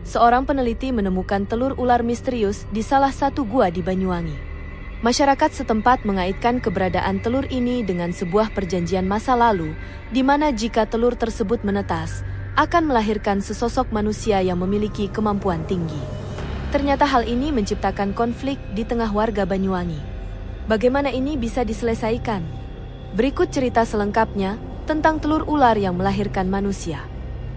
seorang peneliti menemukan telur ular misterius di salah satu gua di Banyuwangi. Masyarakat setempat mengaitkan keberadaan telur ini dengan sebuah perjanjian masa lalu, di mana jika telur tersebut menetas, akan melahirkan sesosok manusia yang memiliki kemampuan tinggi. Ternyata hal ini menciptakan konflik di tengah warga Banyuwangi. Bagaimana ini bisa diselesaikan? Berikut cerita selengkapnya tentang telur ular yang melahirkan manusia.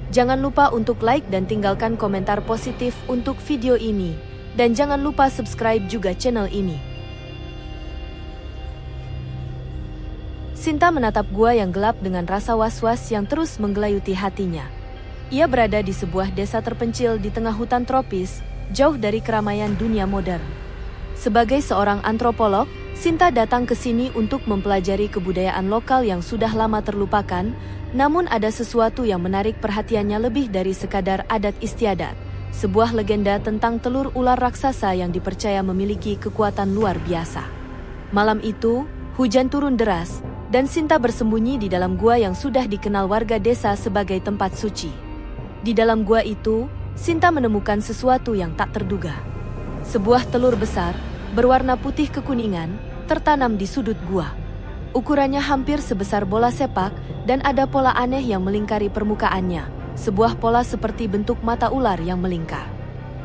Jangan lupa untuk like dan tinggalkan komentar positif untuk video ini. Dan jangan lupa subscribe juga channel ini. Sinta menatap gua yang gelap dengan rasa was-was yang terus menggelayuti hatinya. Ia berada di sebuah desa terpencil di tengah hutan tropis, jauh dari keramaian dunia modern. Sebagai seorang antropolog, Sinta datang ke sini untuk mempelajari kebudayaan lokal yang sudah lama terlupakan, namun ada sesuatu yang menarik perhatiannya lebih dari sekadar adat istiadat, sebuah legenda tentang telur ular raksasa yang dipercaya memiliki kekuatan luar biasa. Malam itu, hujan turun deras, dan Sinta bersembunyi di dalam gua yang sudah dikenal warga desa sebagai tempat suci. Di dalam gua itu, Sinta menemukan sesuatu yang tak terduga. Sebuah telur besar, berwarna putih kekuningan, tertanam di sudut gua. Ukurannya hampir sebesar bola sepak, dan ada pola aneh yang melingkari permukaannya, sebuah pola seperti bentuk mata ular yang melingkar.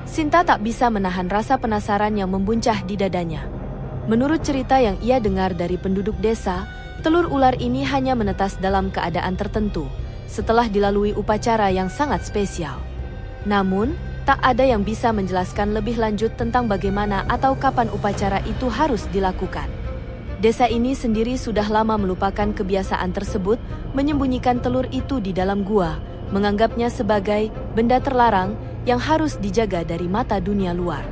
Sinta tak bisa menahan rasa penasaran yang membuncah di dadanya. Menurut cerita yang ia dengar dari penduduk desa, telur ular ini hanya menetas dalam keadaan tertentu, setelah dilalui upacara yang sangat spesial. Namun, tak ada yang bisa menjelaskan lebih lanjut tentang bagaimana atau kapan upacara itu harus dilakukan. Desa ini sendiri sudah lama melupakan kebiasaan tersebut, menyembunyikan telur itu di dalam gua, menganggapnya sebagai benda terlarang yang harus dijaga dari mata dunia luar.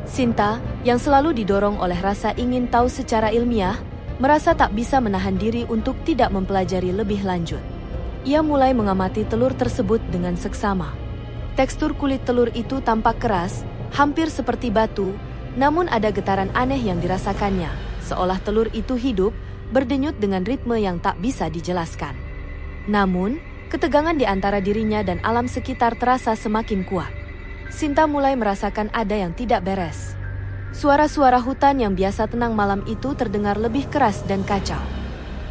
Sinta, yang selalu didorong oleh rasa ingin tahu secara ilmiah, merasa tak bisa menahan diri untuk tidak mempelajari lebih lanjut. Ia mulai mengamati telur tersebut dengan seksama. Tekstur kulit telur itu tampak keras, hampir seperti batu, namun ada getaran aneh yang dirasakannya, seolah telur itu hidup, berdenyut dengan ritme yang tak bisa dijelaskan. Namun, ketegangan di antara dirinya dan alam sekitar terasa semakin kuat. Sinta mulai merasakan ada yang tidak beres. Suara-suara hutan yang biasa tenang malam itu terdengar lebih keras dan kacau.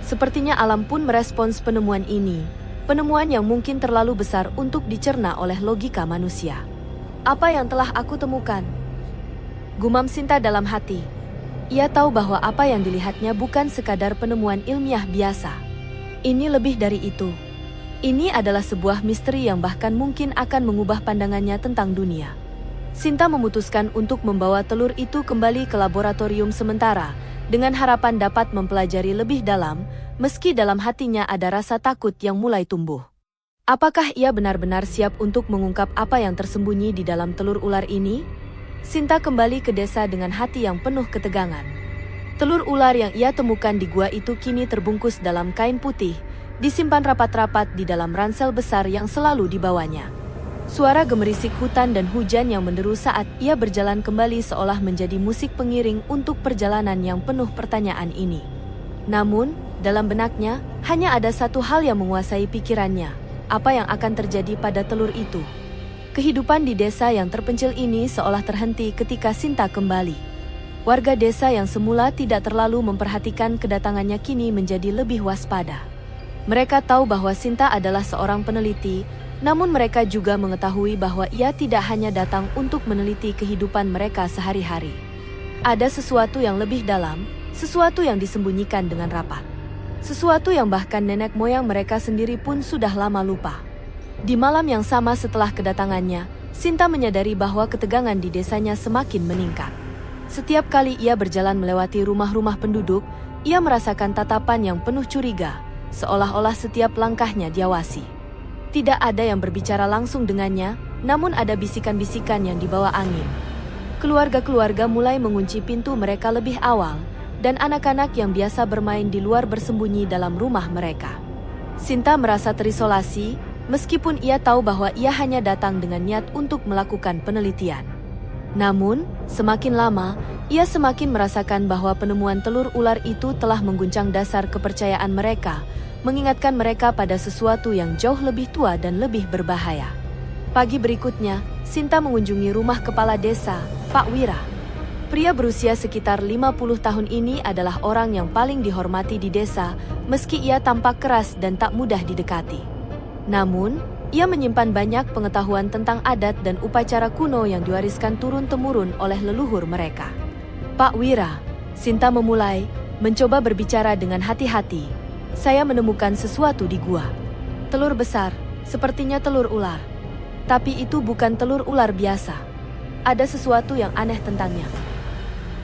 Sepertinya alam pun merespons penemuan ini, penemuan yang mungkin terlalu besar untuk dicerna oleh logika manusia. Apa yang telah aku temukan? Gumam Sinta dalam hati. Ia tahu bahwa apa yang dilihatnya bukan sekadar penemuan ilmiah biasa. Ini lebih dari itu. Ini adalah sebuah misteri yang bahkan mungkin akan mengubah pandangannya tentang dunia. Sinta memutuskan untuk membawa telur itu kembali ke laboratorium sementara, dengan harapan dapat mempelajari lebih dalam, meski dalam hatinya ada rasa takut yang mulai tumbuh. Apakah ia benar-benar siap untuk mengungkap apa yang tersembunyi di dalam telur ular ini? Sinta kembali ke desa dengan hati yang penuh ketegangan. Telur ular yang ia temukan di gua itu kini terbungkus dalam kain putih, disimpan rapat-rapat di dalam ransel besar yang selalu dibawanya. Suara gemerisik hutan dan hujan yang menderu saat ia berjalan kembali seolah menjadi musik pengiring untuk perjalanan yang penuh pertanyaan ini. Namun, dalam benaknya, hanya ada satu hal yang menguasai pikirannya. Apa yang akan terjadi pada telur itu? Kehidupan di desa yang terpencil ini seolah terhenti ketika Sinta kembali. Warga desa yang semula tidak terlalu memperhatikan kedatangannya kini menjadi lebih waspada. Mereka tahu bahwa Sinta adalah seorang peneliti, namun mereka juga mengetahui bahwa ia tidak hanya datang untuk meneliti kehidupan mereka sehari-hari. Ada sesuatu yang lebih dalam, sesuatu yang disembunyikan dengan rapat. Sesuatu yang bahkan nenek moyang mereka sendiri pun sudah lama lupa. Di malam yang sama setelah kedatangannya, Sinta menyadari bahwa ketegangan di desanya semakin meningkat. Setiap kali ia berjalan melewati rumah-rumah penduduk, ia merasakan tatapan yang penuh curiga, seolah-olah setiap langkahnya diawasi. Tidak ada yang berbicara langsung dengannya, namun ada bisikan-bisikan yang dibawa angin. Keluarga-keluarga mulai mengunci pintu mereka lebih awal, dan anak-anak yang biasa bermain di luar bersembunyi dalam rumah mereka. Sinta merasa terisolasi, meskipun ia tahu bahwa ia hanya datang dengan niat untuk melakukan penelitian. Namun, semakin lama, ia semakin merasakan bahwa penemuan telur ular itu telah mengguncang dasar kepercayaan mereka, mengingatkan mereka pada sesuatu yang jauh lebih tua dan lebih berbahaya. Pagi berikutnya, Sinta mengunjungi rumah kepala desa, Pak Wira. Pria berusia sekitar 50 tahun ini adalah orang yang paling dihormati di desa, meski ia tampak keras dan tak mudah didekati. Namun, ia menyimpan banyak pengetahuan tentang adat dan upacara kuno yang diwariskan turun-temurun oleh leluhur mereka. Pak Wira, Sinta memulai, mencoba berbicara dengan hati-hati. Saya menemukan sesuatu di gua. Telur besar, sepertinya telur ular. Tapi itu bukan telur ular biasa. Ada sesuatu yang aneh tentangnya.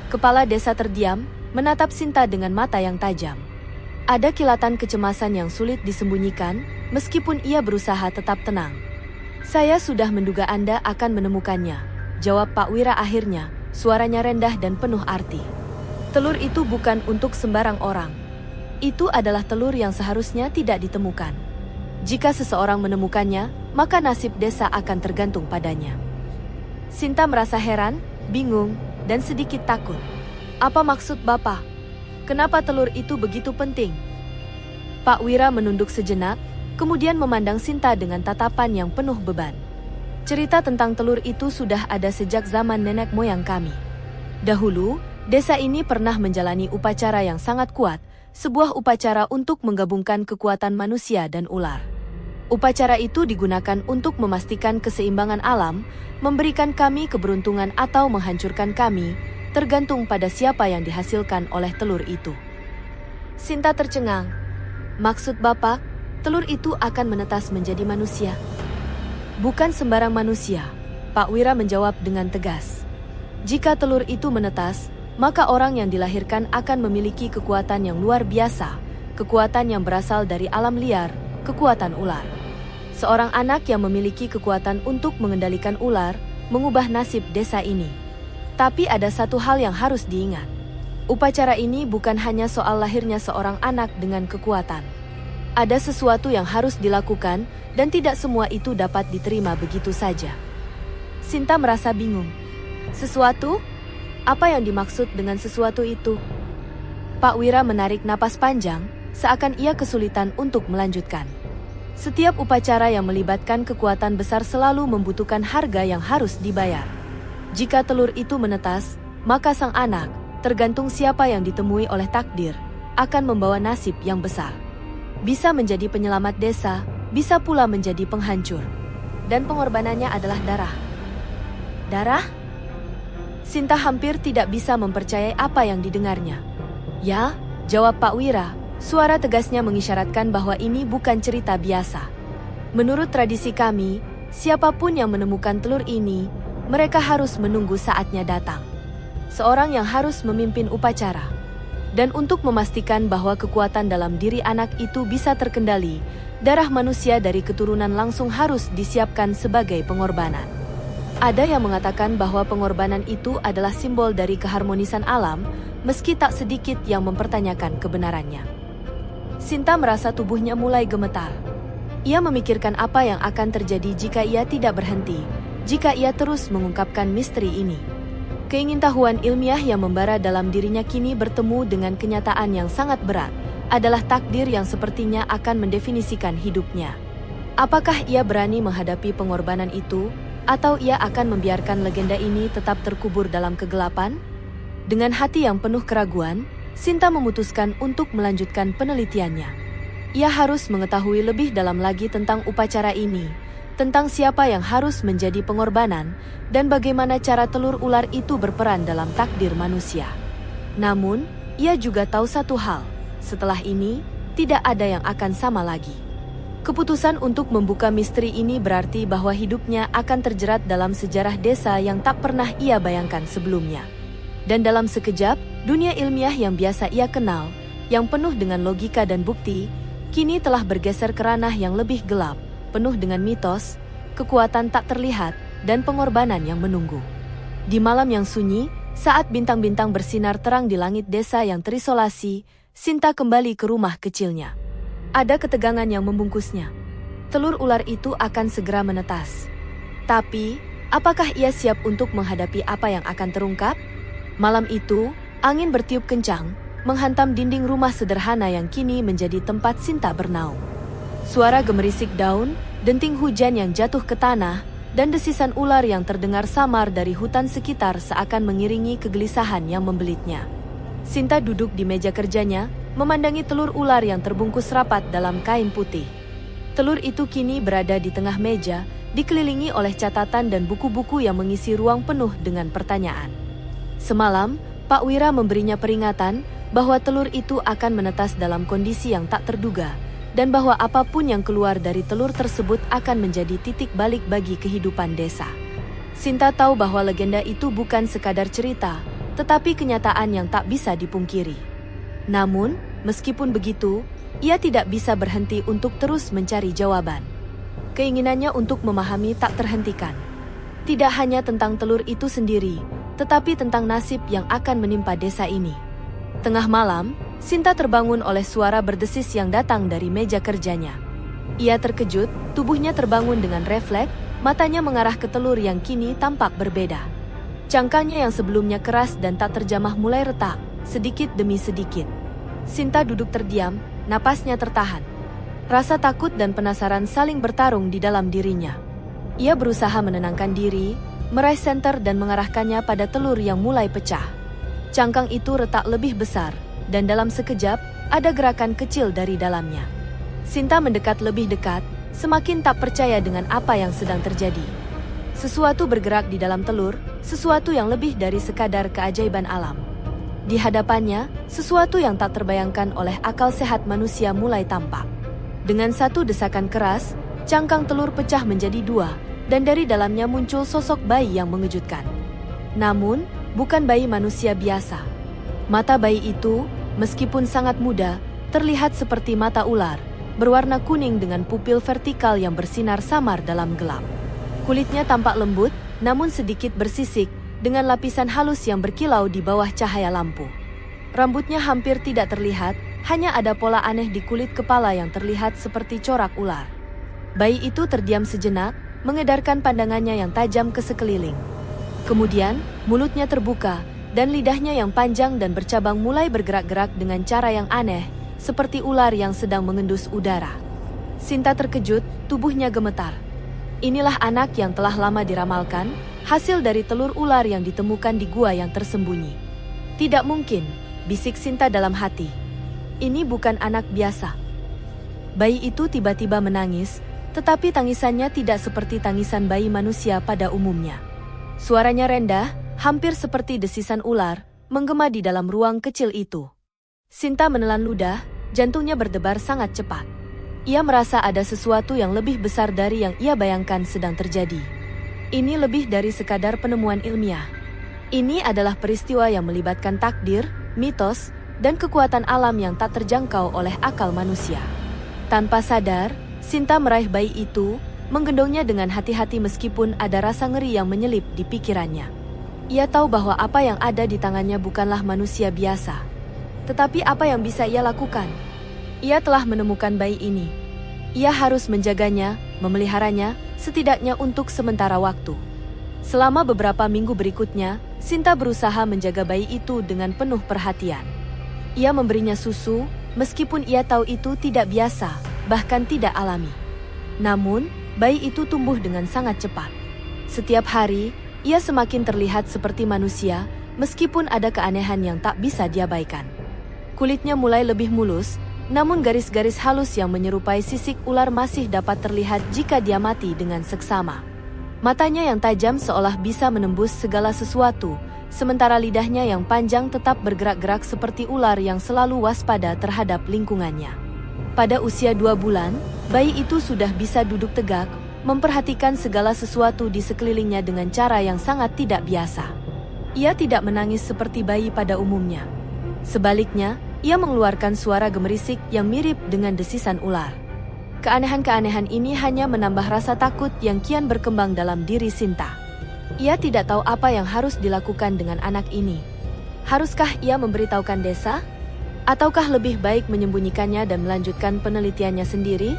Kepala desa terdiam, menatap Sinta dengan mata yang tajam. Ada kilatan kecemasan yang sulit disembunyikan, meskipun ia berusaha tetap tenang. Saya sudah menduga Anda akan menemukannya, jawab Pak Wira akhirnya, suaranya rendah dan penuh arti. Telur itu bukan untuk sembarang orang. Itu adalah telur yang seharusnya tidak ditemukan. Jika seseorang menemukannya, maka nasib desa akan tergantung padanya. Sinta merasa heran, bingung, dan sedikit takut. Apa maksud Bapak? Kenapa telur itu begitu penting? Pak Wira menunduk sejenak, kemudian memandang Sinta dengan tatapan yang penuh beban. Cerita tentang telur itu sudah ada sejak zaman nenek moyang kami. Dahulu, desa ini pernah menjalani upacara yang sangat kuat, sebuah upacara untuk menggabungkan kekuatan manusia dan ular. Upacara itu digunakan untuk memastikan keseimbangan alam, memberikan kami keberuntungan atau menghancurkan kami, tergantung pada siapa yang dihasilkan oleh telur itu. Sinta tercengang. Maksud Bapak, telur itu akan menetas menjadi manusia? Bukan sembarang manusia, Pak Wira menjawab dengan tegas. Jika telur itu menetas, maka orang yang dilahirkan akan memiliki kekuatan yang luar biasa, kekuatan yang berasal dari alam liar, kekuatan ular. Seorang anak yang memiliki kekuatan untuk mengendalikan ular, mengubah nasib desa ini. Tapi ada satu hal yang harus diingat. Upacara ini bukan hanya soal lahirnya seorang anak dengan kekuatan. Ada sesuatu yang harus dilakukan, dan tidak semua itu dapat diterima begitu saja. Sinta merasa bingung. Sesuatu? Apa yang dimaksud dengan sesuatu itu? Pak Wira menarik napas panjang, seakan ia kesulitan untuk melanjutkan. Setiap upacara yang melibatkan kekuatan besar selalu membutuhkan harga yang harus dibayar. Jika telur itu menetas, maka sang anak, tergantung siapa yang ditemui oleh takdir, akan membawa nasib yang besar. Bisa menjadi penyelamat desa, bisa pula menjadi penghancur. Dan pengorbanannya adalah darah. Darah? Sinta hampir tidak bisa mempercayai apa yang didengarnya. Ya, jawab Pak Wira. Suara tegasnya mengisyaratkan bahwa ini bukan cerita biasa. Menurut tradisi kami, siapapun yang menemukan telur ini, mereka harus menunggu saatnya datang. Seorang yang harus memimpin upacara. Dan untuk memastikan bahwa kekuatan dalam diri anak itu bisa terkendali, darah manusia dari keturunan langsung harus disiapkan sebagai pengorbanan. Ada yang mengatakan bahwa pengorbanan itu adalah simbol dari keharmonisan alam, meski tak sedikit yang mempertanyakan kebenarannya. Sinta merasa tubuhnya mulai gemetar. Ia memikirkan apa yang akan terjadi jika ia tidak berhenti, jika ia terus mengungkapkan misteri ini. Keingintahuan ilmiah yang membara dalam dirinya kini bertemu dengan kenyataan yang sangat berat, adalah takdir yang sepertinya akan mendefinisikan hidupnya. Apakah ia berani menghadapi pengorbanan itu, atau ia akan membiarkan legenda ini tetap terkubur dalam kegelapan? Dengan hati yang penuh keraguan, Sinta memutuskan untuk melanjutkan penelitiannya. Ia harus mengetahui lebih dalam lagi tentang upacara ini, tentang siapa yang harus menjadi pengorbanan, dan bagaimana cara telur ular itu berperan dalam takdir manusia. Namun, ia juga tahu satu hal, setelah ini, tidak ada yang akan sama lagi. Keputusan untuk membuka misteri ini berarti bahwa hidupnya akan terjerat dalam sejarah desa yang tak pernah ia bayangkan sebelumnya. Dan dalam sekejap, dunia ilmiah yang biasa ia kenal, yang penuh dengan logika dan bukti, kini telah bergeser ke ranah yang lebih gelap, penuh dengan mitos, kekuatan tak terlihat, dan pengorbanan yang menunggu. Di malam yang sunyi, saat bintang-bintang bersinar terang di langit desa yang terisolasi, Sinta kembali ke rumah kecilnya. Ada ketegangan yang membungkusnya. Telur ular itu akan segera menetas. Tapi, apakah ia siap untuk menghadapi apa yang akan terungkap? Malam itu, angin bertiup kencang, menghantam dinding rumah sederhana yang kini menjadi tempat Sinta bernaung. Suara gemerisik daun, denting hujan yang jatuh ke tanah, dan desisan ular yang terdengar samar dari hutan sekitar seakan mengiringi kegelisahan yang membelitnya. Sinta duduk di meja kerjanya, memandangi telur ular yang terbungkus rapat dalam kain putih. Telur itu kini berada di tengah meja, dikelilingi oleh catatan dan buku-buku yang mengisi ruang penuh dengan pertanyaan. Semalam, Pak Wira memberinya peringatan bahwa telur itu akan menetas dalam kondisi yang tak terduga, dan bahwa apapun yang keluar dari telur tersebut akan menjadi titik balik bagi kehidupan desa. Sinta tahu bahwa legenda itu bukan sekadar cerita, tetapi kenyataan yang tak bisa dipungkiri. Namun, meskipun begitu, ia tidak bisa berhenti untuk terus mencari jawaban. Keinginannya untuk memahami tak terhentikan. Tidak hanya tentang telur itu sendiri, tetapi tentang nasib yang akan menimpa desa ini. Tengah malam, Sinta terbangun oleh suara berdesis yang datang dari meja kerjanya. Ia terkejut, tubuhnya terbangun dengan refleks, matanya mengarah ke telur yang kini tampak berbeda. Cangkangnya yang sebelumnya keras dan tak terjamah mulai retak, sedikit demi sedikit. Sinta duduk terdiam, napasnya tertahan. Rasa takut dan penasaran saling bertarung di dalam dirinya. Ia berusaha menenangkan diri, meraih senter dan mengarahkannya pada telur yang mulai pecah. Cangkang itu retak lebih besar, dan dalam sekejap, ada gerakan kecil dari dalamnya. Sinta mendekat lebih dekat, semakin tak percaya dengan apa yang sedang terjadi. Sesuatu bergerak di dalam telur, sesuatu yang lebih dari sekadar keajaiban alam. Di hadapannya, sesuatu yang tak terbayangkan oleh akal sehat manusia mulai tampak. Dengan satu desakan keras, cangkang telur pecah menjadi dua, dan dari dalamnya muncul sosok bayi yang mengejutkan. Namun, bukan bayi manusia biasa. Mata bayi itu, meskipun sangat muda, terlihat seperti mata ular, berwarna kuning dengan pupil vertikal yang bersinar samar dalam gelap. Kulitnya tampak lembut, namun sedikit bersisik, dengan lapisan halus yang berkilau di bawah cahaya lampu. Rambutnya hampir tidak terlihat, hanya ada pola aneh di kulit kepala yang terlihat seperti corak ular. Bayi itu terdiam sejenak, mengedarkan pandangannya yang tajam ke sekeliling. Kemudian, mulutnya terbuka, dan lidahnya yang panjang dan bercabang mulai bergerak-gerak dengan cara yang aneh, seperti ular yang sedang mengendus udara. Sinta terkejut, tubuhnya gemetar. Inilah anak yang telah lama diramalkan, hasil dari telur ular yang ditemukan di gua yang tersembunyi. Tidak mungkin, bisik Sinta dalam hati. Ini bukan anak biasa. Bayi itu tiba-tiba menangis, tetapi tangisannya tidak seperti tangisan bayi manusia pada umumnya. Suaranya rendah, hampir seperti desisan ular, menggema di dalam ruang kecil itu. Sinta menelan ludah, jantungnya berdebar sangat cepat. Ia merasa ada sesuatu yang lebih besar dari yang ia bayangkan sedang terjadi. Ini lebih dari sekadar penemuan ilmiah. Ini adalah peristiwa yang melibatkan takdir, mitos, dan kekuatan alam yang tak terjangkau oleh akal manusia. Tanpa sadar, Sinta meraih bayi itu, menggendongnya dengan hati-hati meskipun ada rasa ngeri yang menyelip di pikirannya. Ia tahu bahwa apa yang ada di tangannya bukanlah manusia biasa. Tetapi apa yang bisa ia lakukan? Ia telah menemukan bayi ini. Ia harus menjaganya, memeliharanya, setidaknya untuk sementara waktu. Selama beberapa minggu berikutnya, Sinta berusaha menjaga bayi itu dengan penuh perhatian. Ia memberinya susu, meskipun ia tahu itu tidak biasa, bahkan tidak alami. Namun, bayi itu tumbuh dengan sangat cepat. Setiap hari, ia semakin terlihat seperti manusia, meskipun ada keanehan yang tak bisa diabaikan. Kulitnya mulai lebih mulus, namun garis-garis halus yang menyerupai sisik ular masih dapat terlihat jika dia mati dengan seksama. Matanya yang tajam seolah bisa menembus segala sesuatu, sementara lidahnya yang panjang tetap bergerak-gerak seperti ular yang selalu waspada terhadap lingkungannya. Pada usia 2 bulan, bayi itu sudah bisa duduk tegak, memperhatikan segala sesuatu di sekelilingnya dengan cara yang sangat tidak biasa. Ia tidak menangis seperti bayi pada umumnya. Sebaliknya, ia mengeluarkan suara gemerisik yang mirip dengan desisan ular. Keanehan-keanehan ini hanya menambah rasa takut yang kian berkembang dalam diri Sinta. Ia tidak tahu apa yang harus dilakukan dengan anak ini. Haruskah ia memberitahukan desa? Ataukah lebih baik menyembunyikannya dan melanjutkan penelitiannya sendiri?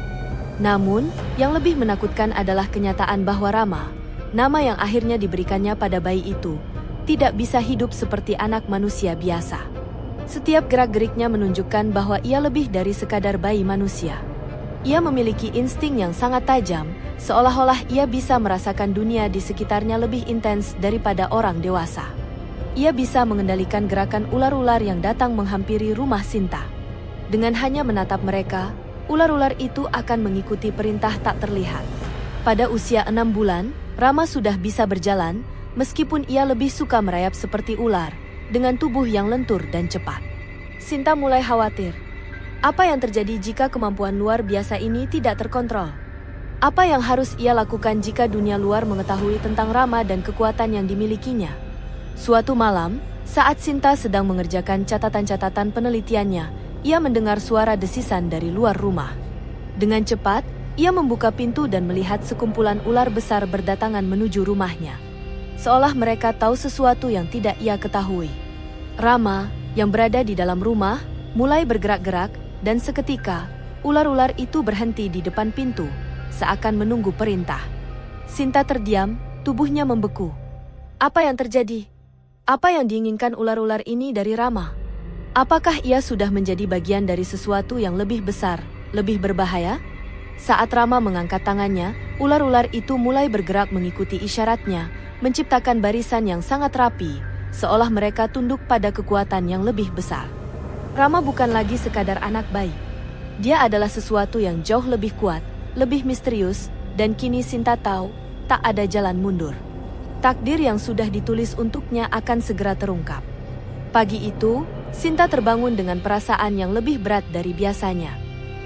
Namun, yang lebih menakutkan adalah kenyataan bahwa Rama, nama yang akhirnya diberikannya pada bayi itu, tidak bisa hidup seperti anak manusia biasa. Setiap gerak-geriknya menunjukkan bahwa ia lebih dari sekadar bayi manusia. Ia memiliki insting yang sangat tajam, seolah-olah ia bisa merasakan dunia di sekitarnya lebih intens daripada orang dewasa. Ia bisa mengendalikan gerakan ular-ular yang datang menghampiri rumah Sinta. Dengan hanya menatap mereka, ular-ular itu akan mengikuti perintah tak terlihat. Pada usia 6 bulan, Rama sudah bisa berjalan, meskipun ia lebih suka merayap seperti ular, dengan tubuh yang lentur dan cepat. Sinta mulai khawatir. Apa yang terjadi jika kemampuan luar biasa ini tidak terkontrol? Apa yang harus ia lakukan jika dunia luar mengetahui tentang Rama dan kekuatan yang dimilikinya? Suatu malam, saat Sinta sedang mengerjakan catatan-catatan penelitiannya, ia mendengar suara desisan dari luar rumah. Dengan cepat, ia membuka pintu dan melihat sekumpulan ular besar berdatangan menuju rumahnya. Seolah mereka tahu sesuatu yang tidak ia ketahui. Rama, yang berada di dalam rumah, mulai bergerak-gerak, dan seketika, ular-ular itu berhenti di depan pintu, seakan menunggu perintah. Sinta terdiam, tubuhnya membeku. Apa yang terjadi? Apa yang diinginkan ular-ular ini dari Rama? Apakah ia sudah menjadi bagian dari sesuatu yang lebih besar, lebih berbahaya? Saat Rama mengangkat tangannya, ular-ular itu mulai bergerak mengikuti isyaratnya, menciptakan barisan yang sangat rapi, seolah mereka tunduk pada kekuatan yang lebih besar. Rama bukan lagi sekadar anak bayi. Dia adalah sesuatu yang jauh lebih kuat, lebih misterius, dan kini Sinta tahu, tak ada jalan mundur. Takdir yang sudah ditulis untuknya akan segera terungkap. Pagi itu, Sinta terbangun dengan perasaan yang lebih berat dari biasanya.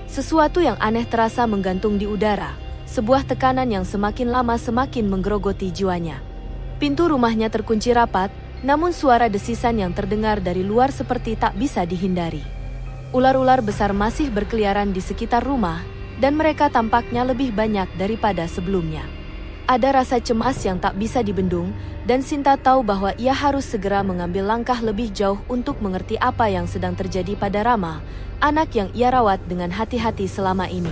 Sesuatu yang aneh terasa menggantung di udara, sebuah tekanan yang semakin lama semakin menggerogoti jiwanya. Pintu rumahnya terkunci rapat, namun suara desisan yang terdengar dari luar seperti tak bisa dihindari. Ular-ular besar masih berkeliaran di sekitar rumah, dan mereka tampaknya lebih banyak daripada sebelumnya. Ada rasa cemas yang tak bisa dibendung, dan Sinta tahu bahwa ia harus segera mengambil langkah lebih jauh untuk mengerti apa yang sedang terjadi pada Rama, anak yang ia rawat dengan hati-hati selama ini.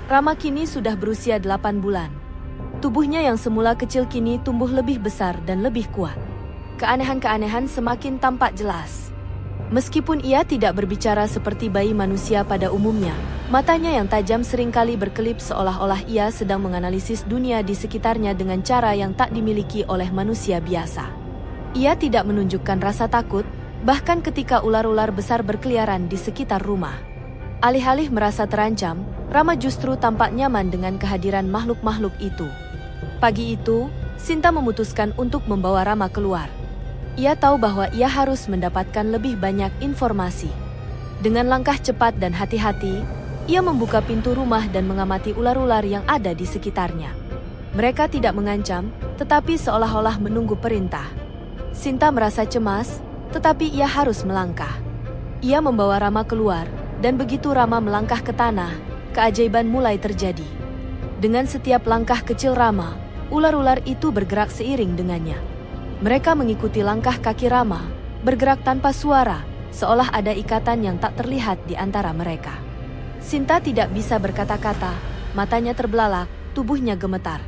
Rama kini sudah berusia 8 bulan. Tubuhnya yang semula kecil kini tumbuh lebih besar dan lebih kuat. Keanehan-keanehan semakin tampak jelas. Meskipun ia tidak berbicara seperti bayi manusia pada umumnya, matanya yang tajam seringkali berkelip seolah-olah ia sedang menganalisis dunia di sekitarnya dengan cara yang tak dimiliki oleh manusia biasa. Ia tidak menunjukkan rasa takut, bahkan ketika ular-ular besar berkeliaran di sekitar rumah. Alih-alih merasa terancam, Rama justru tampak nyaman dengan kehadiran makhluk-makhluk itu. Pagi itu, Sinta memutuskan untuk membawa Rama keluar. Ia tahu bahwa ia harus mendapatkan lebih banyak informasi. Dengan langkah cepat dan hati-hati, ia membuka pintu rumah dan mengamati ular-ular yang ada di sekitarnya. Mereka tidak mengancam, tetapi seolah-olah menunggu perintah. Sinta merasa cemas, tetapi ia harus melangkah. Ia membawa Rama keluar, dan begitu Rama melangkah ke tanah, keajaiban mulai terjadi. Dengan setiap langkah kecil Rama, ular-ular itu bergerak seiring dengannya. Mereka mengikuti langkah kaki Rama, bergerak tanpa suara, seolah ada ikatan yang tak terlihat di antara mereka. Sinta tidak bisa berkata-kata, matanya terbelalak, tubuhnya gemetar.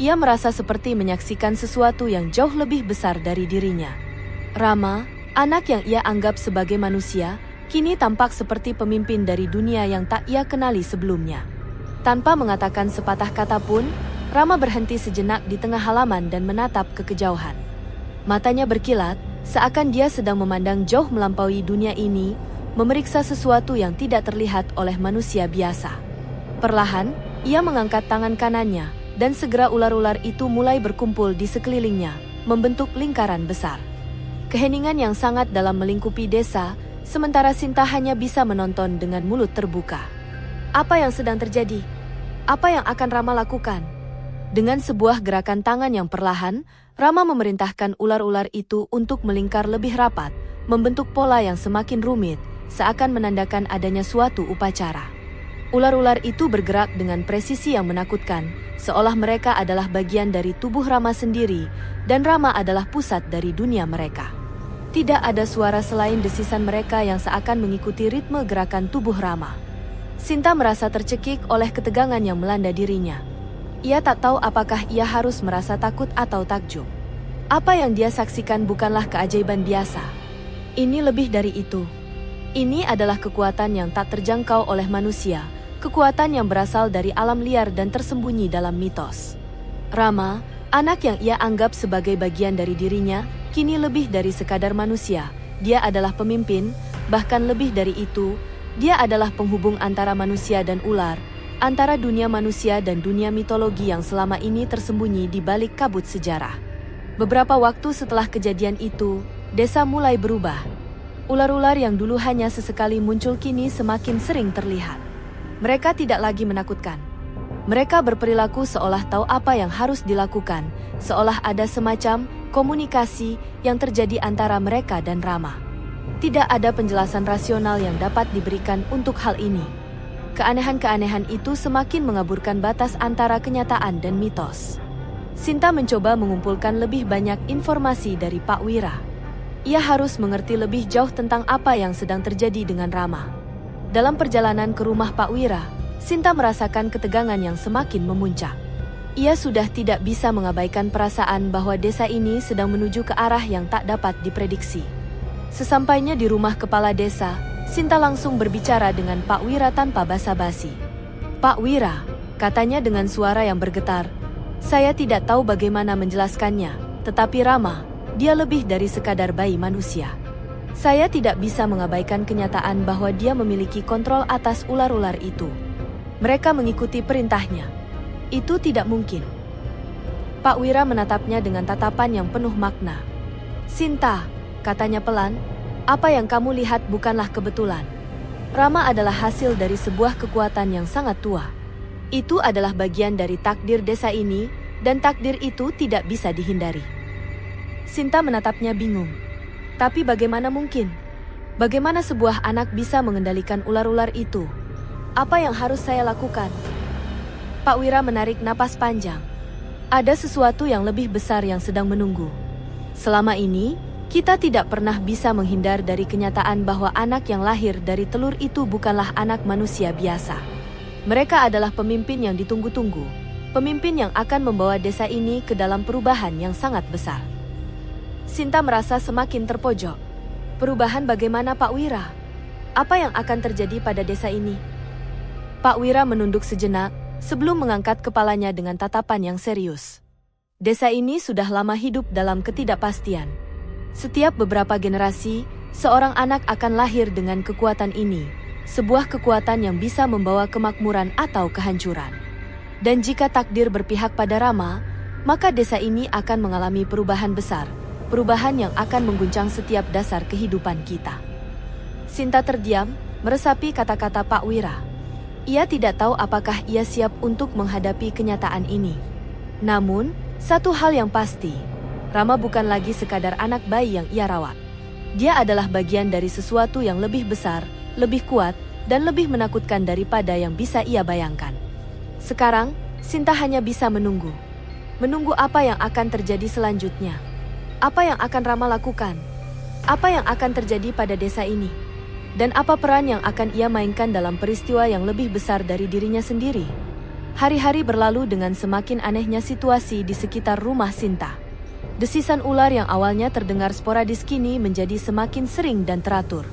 Ia merasa seperti menyaksikan sesuatu yang jauh lebih besar dari dirinya. Rama, anak yang ia anggap sebagai manusia, kini tampak seperti pemimpin dari dunia yang tak ia kenali sebelumnya. Tanpa mengatakan sepatah kata pun, Rama berhenti sejenak di tengah halaman dan menatap ke kejauhan. Matanya berkilat, seakan dia sedang memandang jauh melampaui dunia ini, memeriksa sesuatu yang tidak terlihat oleh manusia biasa. Perlahan, ia mengangkat tangan kanannya, dan segera ular-ular itu mulai berkumpul di sekelilingnya, membentuk lingkaran besar. Keheningan yang sangat dalam melingkupi desa, sementara Sinta hanya bisa menonton dengan mulut terbuka. Apa yang sedang terjadi? Apa yang akan Rama lakukan? Dengan sebuah gerakan tangan yang perlahan, Rama memerintahkan ular-ular itu untuk melingkar lebih rapat, membentuk pola yang semakin rumit, seakan menandakan adanya suatu upacara. Ular-ular itu bergerak dengan presisi yang menakutkan, seolah mereka adalah bagian dari tubuh Rama sendiri, dan Rama adalah pusat dari dunia mereka. Tidak ada suara selain desisan mereka yang seakan mengikuti ritme gerakan tubuh Rama. Sinta merasa tercekik oleh ketegangan yang melanda dirinya. Ia tak tahu apakah ia harus merasa takut atau takjub. Apa yang dia saksikan bukanlah keajaiban biasa. Ini lebih dari itu. Ini adalah kekuatan yang tak terjangkau oleh manusia, kekuatan yang berasal dari alam liar dan tersembunyi dalam mitos. Rama, anak yang ia anggap sebagai bagian dari dirinya, kini lebih dari sekadar manusia. Dia adalah pemimpin, bahkan lebih dari itu, dia adalah penghubung antara manusia dan ular, antara dunia manusia dan dunia mitologi yang selama ini tersembunyi di balik kabut sejarah. Beberapa waktu setelah kejadian itu, desa mulai berubah. Ular-ular yang dulu hanya sesekali muncul kini semakin sering terlihat. Mereka tidak lagi menakutkan. Mereka berperilaku seolah tahu apa yang harus dilakukan, seolah ada semacam komunikasi yang terjadi antara mereka dan Rama. Tidak ada penjelasan rasional yang dapat diberikan untuk hal ini. Keanehan-keanehan itu semakin mengaburkan batas antara kenyataan dan mitos. Sinta mencoba mengumpulkan lebih banyak informasi dari Pak Wira. Ia harus mengerti lebih jauh tentang apa yang sedang terjadi dengan Rama. Dalam perjalanan ke rumah Pak Wira, Sinta merasakan ketegangan yang semakin memuncak. Ia sudah tidak bisa mengabaikan perasaan bahwa desa ini sedang menuju ke arah yang tak dapat diprediksi. Sesampainya di rumah kepala desa, Sinta langsung berbicara dengan Pak Wira tanpa basa-basi. "Pak Wira," katanya dengan suara yang bergetar, "saya tidak tahu bagaimana menjelaskannya, tetapi Rama, dia lebih dari sekadar bayi manusia. Saya tidak bisa mengabaikan kenyataan bahwa dia memiliki kontrol atas ular-ular itu. Mereka mengikuti perintahnya. Itu tidak mungkin." Pak Wira menatapnya dengan tatapan yang penuh makna. "Sinta," katanya pelan, "apa yang kamu lihat bukanlah kebetulan. Rama adalah hasil dari sebuah kekuatan yang sangat tua. Itu adalah bagian dari takdir desa ini, dan takdir itu tidak bisa dihindari." Sinta menatapnya bingung. Tapi bagaimana mungkin? Bagaimana sebuah anak bisa mengendalikan ular-ular itu? Apa yang harus saya lakukan? Pak Wira menarik napas panjang. Ada sesuatu yang lebih besar yang sedang menunggu. Selama ini, kita tidak pernah bisa menghindar dari kenyataan bahwa anak yang lahir dari telur itu bukanlah anak manusia biasa. Mereka adalah pemimpin yang ditunggu-tunggu, pemimpin yang akan membawa desa ini ke dalam perubahan yang sangat besar. Sinta merasa semakin terpojok. Perubahan bagaimana, Pak Wira? Apa yang akan terjadi pada desa ini? Pak Wira menunduk sejenak sebelum mengangkat kepalanya dengan tatapan yang serius. Desa ini sudah lama hidup dalam ketidakpastian. Setiap beberapa generasi, seorang anak akan lahir dengan kekuatan ini, sebuah kekuatan yang bisa membawa kemakmuran atau kehancuran. Dan jika takdir berpihak pada Rama, maka desa ini akan mengalami perubahan besar, perubahan yang akan mengguncang setiap dasar kehidupan kita. Sinta terdiam, meresapi kata-kata Pak Wira. Ia tidak tahu apakah ia siap untuk menghadapi kenyataan ini. Namun, satu hal yang pasti, Rama bukan lagi sekadar anak bayi yang ia rawat. Dia adalah bagian dari sesuatu yang lebih besar, lebih kuat, dan lebih menakutkan daripada yang bisa ia bayangkan. Sekarang, Sinta hanya bisa menunggu. Menunggu apa yang akan terjadi selanjutnya. Apa yang akan Rama lakukan? Apa yang akan terjadi pada desa ini? Dan apa peran yang akan ia mainkan dalam peristiwa yang lebih besar dari dirinya sendiri? Hari-hari berlalu dengan semakin anehnya situasi di sekitar rumah Sinta. Desisan ular yang awalnya terdengar sporadis kini menjadi semakin sering dan teratur.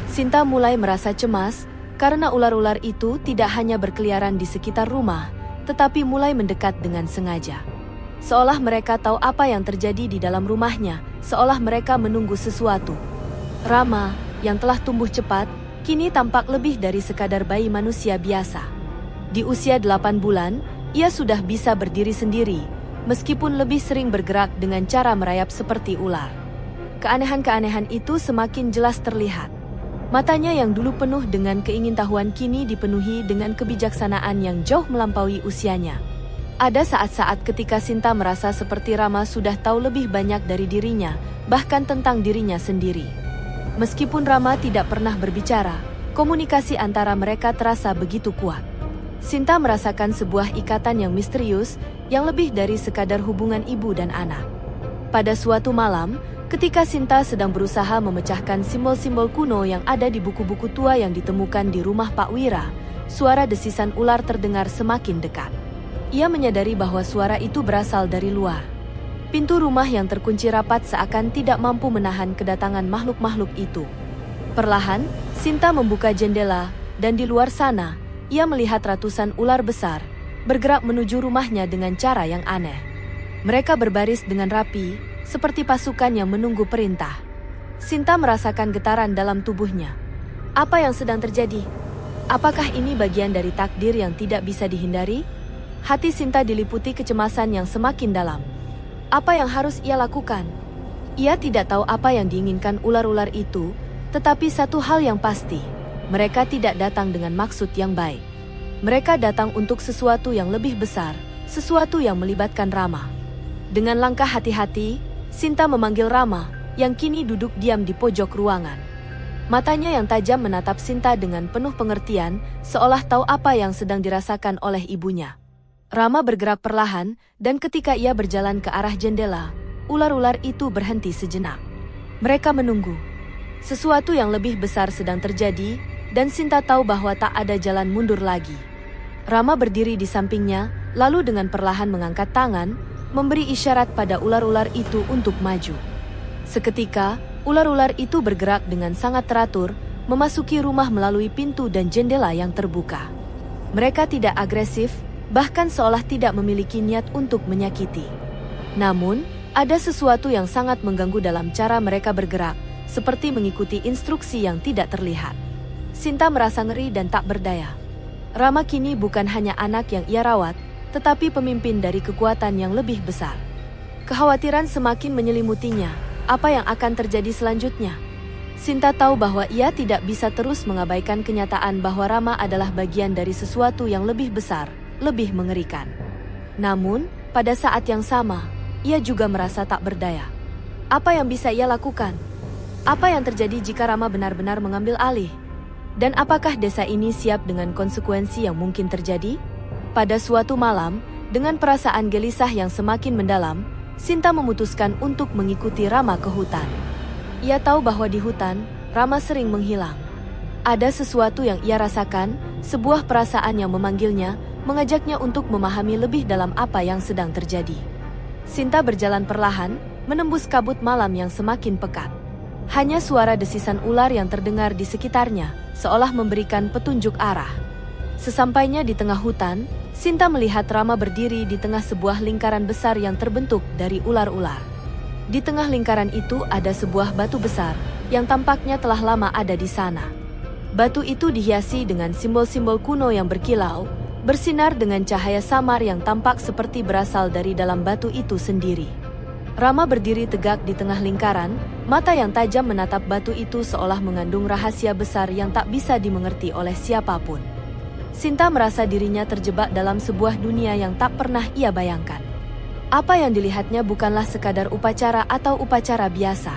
Sinta mulai merasa cemas karena ular-ular itu tidak hanya berkeliaran di sekitar rumah, tetapi mulai mendekat dengan sengaja. Seolah mereka tahu apa yang terjadi di dalam rumahnya, seolah mereka menunggu sesuatu. Rama, yang telah tumbuh cepat, kini tampak lebih dari sekadar bayi manusia biasa. Di usia 8 bulan, ia sudah bisa berdiri sendiri, meskipun lebih sering bergerak dengan cara merayap seperti ular. Keanehan-keanehan itu semakin jelas terlihat. Matanya yang dulu penuh dengan keingintahuan kini dipenuhi dengan kebijaksanaan yang jauh melampaui usianya. Ada saat-saat ketika Sinta merasa seperti Rama sudah tahu lebih banyak dari dirinya, bahkan tentang dirinya sendiri. Meskipun Rama tidak pernah berbicara, komunikasi antara mereka terasa begitu kuat. Sinta merasakan sebuah ikatan yang misterius, yang lebih dari sekadar hubungan ibu dan anak. Pada suatu malam, ketika Sinta sedang berusaha memecahkan simbol-simbol kuno yang ada di buku-buku tua yang ditemukan di rumah Pak Wira, suara desisan ular terdengar semakin dekat. Ia menyadari bahwa suara itu berasal dari luar. Pintu rumah yang terkunci rapat seakan tidak mampu menahan kedatangan makhluk-makhluk itu. Perlahan, Sinta membuka jendela, dan di luar sana, ia melihat ratusan ular besar bergerak menuju rumahnya dengan cara yang aneh. Mereka berbaris dengan rapi, seperti pasukan yang menunggu perintah. Sinta merasakan getaran dalam tubuhnya. Apa yang sedang terjadi? Apakah ini bagian dari takdir yang tidak bisa dihindari? Hati Sinta diliputi kecemasan yang semakin dalam. Apa yang harus ia lakukan? Ia tidak tahu apa yang diinginkan ular-ular itu, tetapi satu hal yang pasti, mereka tidak datang dengan maksud yang baik. Mereka datang untuk sesuatu yang lebih besar, sesuatu yang melibatkan Rama. Dengan langkah hati-hati, Sinta memanggil Rama, yang kini duduk diam di pojok ruangan. Matanya yang tajam menatap Sinta dengan penuh pengertian, seolah tahu apa yang sedang dirasakan oleh ibunya. Rama bergerak perlahan, dan ketika ia berjalan ke arah jendela, ular-ular itu berhenti sejenak. Mereka menunggu. Sesuatu yang lebih besar sedang terjadi, dan Sinta tahu bahwa tak ada jalan mundur lagi. Rama berdiri di sampingnya, lalu dengan perlahan mengangkat tangan, memberi isyarat pada ular-ular itu untuk maju. Seketika, ular-ular itu bergerak dengan sangat teratur, memasuki rumah melalui pintu dan jendela yang terbuka. Mereka tidak agresif, bahkan seolah tidak memiliki niat untuk menyakiti. Namun, ada sesuatu yang sangat mengganggu dalam cara mereka bergerak, seperti mengikuti instruksi yang tidak terlihat. Sinta merasa ngeri dan tak berdaya. Rama kini bukan hanya anak yang ia rawat, tetapi pemimpin dari kekuatan yang lebih besar. Kekhawatiran semakin menyelimutinya. Apa yang akan terjadi selanjutnya? Sinta tahu bahwa ia tidak bisa terus mengabaikan kenyataan bahwa Rama adalah bagian dari sesuatu yang lebih besar, lebih mengerikan. Namun, pada saat yang sama, ia juga merasa tak berdaya. Apa yang bisa ia lakukan? Apa yang terjadi jika Rama benar-benar mengambil alih? Dan apakah desa ini siap dengan konsekuensi yang mungkin terjadi? Pada suatu malam, dengan perasaan gelisah yang semakin mendalam, Sinta memutuskan untuk mengikuti Rama ke hutan. Ia tahu bahwa di hutan, Rama sering menghilang. Ada sesuatu yang ia rasakan, sebuah perasaan yang memanggilnya, mengajaknya untuk memahami lebih dalam apa yang sedang terjadi. Sinta berjalan perlahan, menembus kabut malam yang semakin pekat. Hanya suara desisan ular yang terdengar di sekitarnya, seolah memberikan petunjuk arah. Sesampainya di tengah hutan, Sinta melihat Rama berdiri di tengah sebuah lingkaran besar yang terbentuk dari ular-ular. Di tengah lingkaran itu ada sebuah batu besar, yang tampaknya telah lama ada di sana. Batu itu dihiasi dengan simbol-simbol kuno yang berkilau, bersinar dengan cahaya samar yang tampak seperti berasal dari dalam batu itu sendiri. Rama berdiri tegak di tengah lingkaran, mata yang tajam menatap batu itu seolah mengandung rahasia besar yang tak bisa dimengerti oleh siapapun. Sinta merasa dirinya terjebak dalam sebuah dunia yang tak pernah ia bayangkan. Apa yang dilihatnya bukanlah sekadar upacara atau upacara biasa.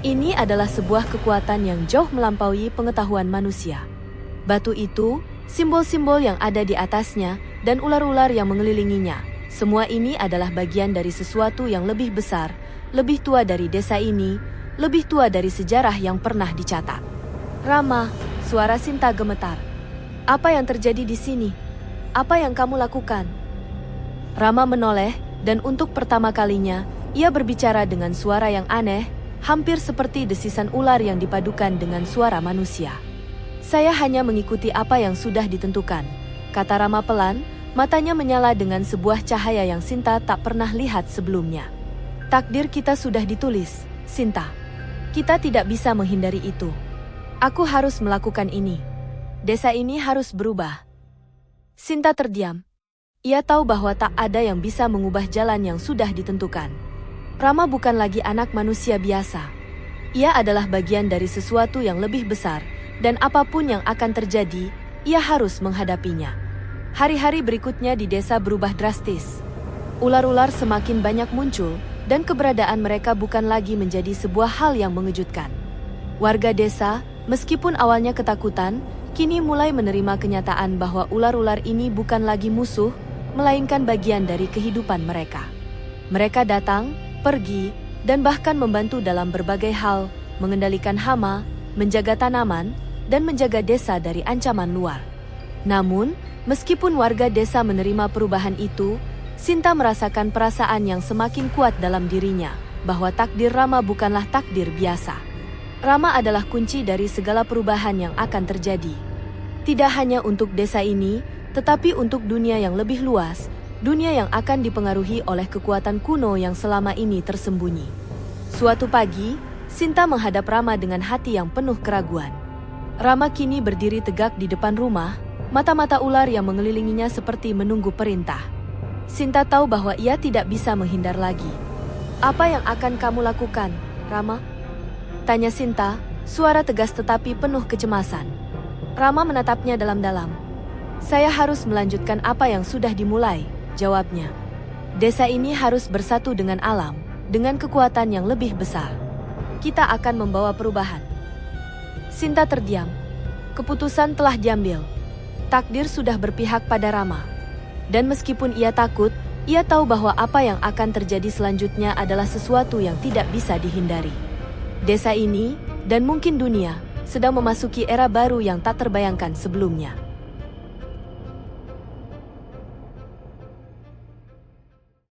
Ini adalah sebuah kekuatan yang jauh melampaui pengetahuan manusia. Batu itu, simbol-simbol yang ada di atasnya, dan ular-ular yang mengelilinginya, semua ini adalah bagian dari sesuatu yang lebih besar, lebih tua dari desa ini, lebih tua dari sejarah yang pernah dicatat. Rama, suara Sinta gemetar. Apa yang terjadi di sini? Apa yang kamu lakukan? Rama menoleh, dan untuk pertama kalinya, ia berbicara dengan suara yang aneh, hampir seperti desisan ular yang dipadukan dengan suara manusia. Saya hanya mengikuti apa yang sudah ditentukan, kata Rama pelan, matanya menyala dengan sebuah cahaya yang Sinta tak pernah lihat sebelumnya. Takdir kita sudah ditulis, Sinta. Kita tidak bisa menghindari itu. Aku harus melakukan ini. Desa ini harus berubah. Sinta terdiam. Ia tahu bahwa tak ada yang bisa mengubah jalan yang sudah ditentukan. Rama bukan lagi anak manusia biasa. Ia adalah bagian dari sesuatu yang lebih besar, dan apapun yang akan terjadi, ia harus menghadapinya. Hari-hari berikutnya di desa berubah drastis. Ular-ular semakin banyak muncul, dan keberadaan mereka bukan lagi menjadi sebuah hal yang mengejutkan. Warga desa, meskipun awalnya ketakutan, kini mulai menerima kenyataan bahwa ular-ular ini bukan lagi musuh, melainkan bagian dari kehidupan mereka. Mereka datang, pergi, dan bahkan membantu dalam berbagai hal, mengendalikan hama, menjaga tanaman, dan menjaga desa dari ancaman luar. Namun, meskipun warga desa menerima perubahan itu, Sinta merasakan perasaan yang semakin kuat dalam dirinya, bahwa takdir Rama bukanlah takdir biasa. Rama adalah kunci dari segala perubahan yang akan terjadi. Tidak hanya untuk desa ini, tetapi untuk dunia yang lebih luas, dunia yang akan dipengaruhi oleh kekuatan kuno yang selama ini tersembunyi. Suatu pagi, Sinta menghadap Rama dengan hati yang penuh keraguan. Rama kini berdiri tegak di depan rumah, mata-mata ular yang mengelilinginya seperti menunggu perintah. Sinta tahu bahwa ia tidak bisa menghindar lagi. "Apa yang akan kamu lakukan, Rama?" tanya Sinta, suara tegas tetapi penuh kecemasan. Rama menatapnya dalam-dalam. "Saya harus melanjutkan apa yang sudah dimulai," jawabnya. "Desa ini harus bersatu dengan alam, dengan kekuatan yang lebih besar. Kita akan membawa perubahan." Sinta terdiam. Keputusan telah diambil. Takdir sudah berpihak pada Rama. Dan meskipun ia takut, ia tahu bahwa apa yang akan terjadi selanjutnya adalah sesuatu yang tidak bisa dihindari. Desa ini, dan mungkin dunia, sedang memasuki era baru yang tak terbayangkan sebelumnya.